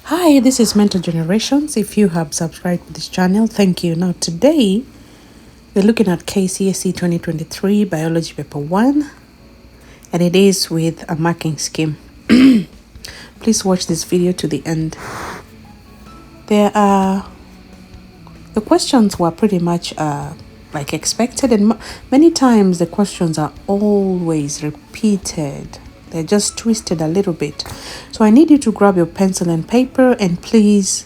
Hi, this is Mental Generations. If you have subscribed to this channel, thank you. Now today we're looking at KCSE 2023 Biology Paper 1, and it is with a marking scheme. Please watch this video to the end. The questions were pretty much like expected, and many times the questions are always repeated. They're just twisted a little bit. So I need you to grab your pencil and paper and please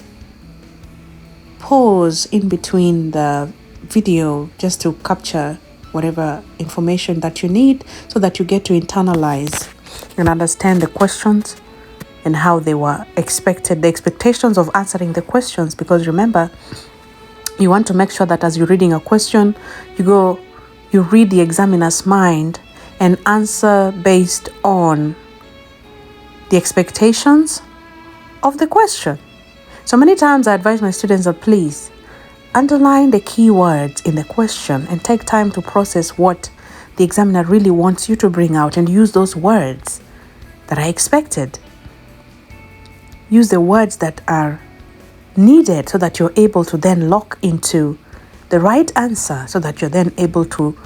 pause in between the video just to capture whatever information that you need so that you get to internalize and understand the questions and how they were expected, the expectations of answering the questions. Because remember, you want to make sure that as you're reading a question, you read the examiner's mind and answer based on the expectations of the question. So many times I advise my students that please underline the key words in the question and take time to process what the examiner really wants you to bring out and use those words that are expected. Use the words that are needed so that you're able to then lock into the right answer, so that you're then able to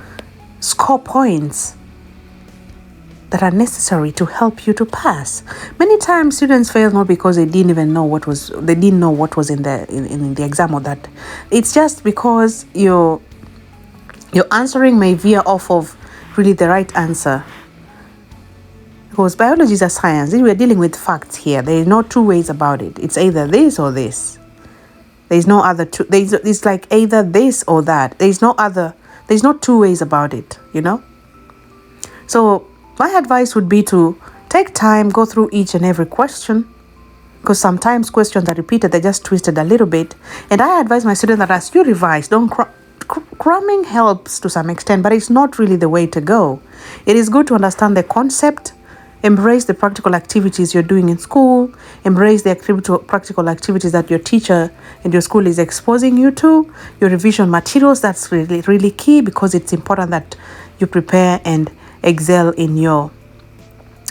score points that are necessary to help you to pass. Many times students fail not because they didn't know what was in the exam, or that it's just because your answering may veer off of really the right answer. Because biology is a science. We're dealing with facts here. There is no two ways about it. It's either this or this. There's no other two. It's like either this or that. There's no two ways about it, So my advice would be to take time, go through each and every question, because sometimes questions are repeated, they're just twisted a little bit. And I advise my students that as you revise, cramming helps to some extent, but it's not really the way to go. It is good to understand the concept, embrace the practical activities you're doing in school, embrace the practical activities that your teacher and your school is exposing you to, your revision materials. That's really, really key, because it's important that you prepare and excel in your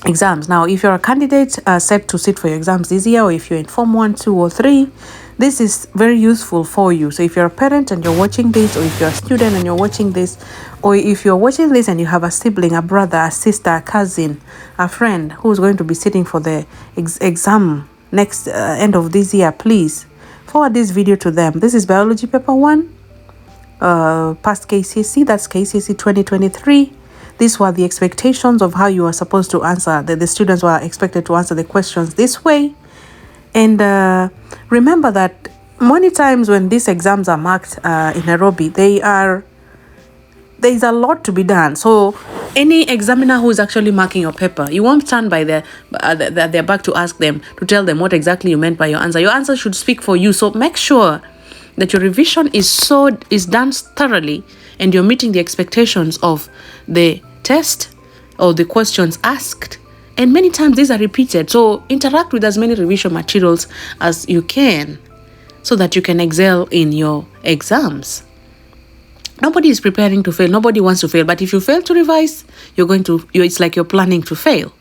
exams. Now, if you're a candidate set to sit for your exams this year, or if you're in Form 1, 2, or 3, this is very useful for you. So if you're a parent and you're watching this, or if you're a student and you're watching this, or if you're watching this and you have a sibling, a brother, a sister, a cousin, a friend who's going to be sitting for the exam next end of this year, please forward this video to them. This is Biology Paper 1, past KCSE, that's KCSE 2023. These were the expectations of how you are supposed to answer. The students were expected to answer the questions this way. And remember that many times when these exams are marked in Nairobi, there is a lot to be done. So any examiner who is actually marking your paper, you won't stand by their back to ask them, to tell them what exactly you meant by your answer. Your answer should speak for you. So make sure that your revision is done thoroughly, and you're meeting the expectations of the test or the questions asked. And many times these are repeated. So interact with as many revision materials as you can so that you can excel in your exams. Nobody is preparing to fail. Nobody wants to fail. But if you fail to revise, it's like you're planning to fail.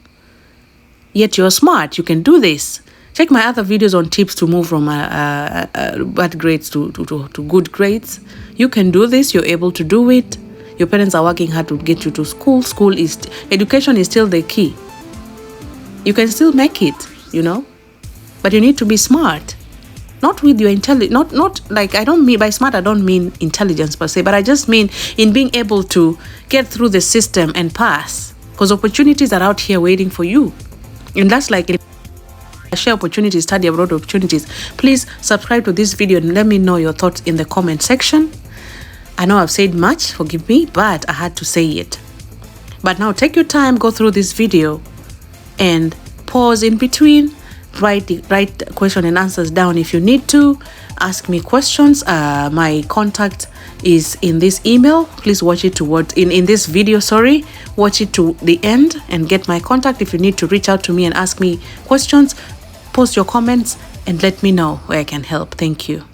Yet you're smart. You can do this. Check my other videos on tips to move from bad grades to good grades. You can do this. You're able to do it. Your parents are working hard to get you to school. Education is still the key. You can still make it, but you need to be smart. Not with your intelligence, not like, I don't mean by smart, I don't mean intelligence per se, but I just mean in being able to get through the system and pass, because opportunities are out here waiting for you. And that's like share opportunities, study abroad opportunities. Please subscribe to this video and let me know your thoughts in the comment section. I know I've said much, forgive me, but I had to say it. But now take your time, go through this video and pause in between, write question and answers down if you need to. Ask me questions. My contact is in this email. Please watch it in this video, watch it to the end and get my contact. If you need to reach out to me and ask me questions, post your comments and let me know where I can help. Thank you.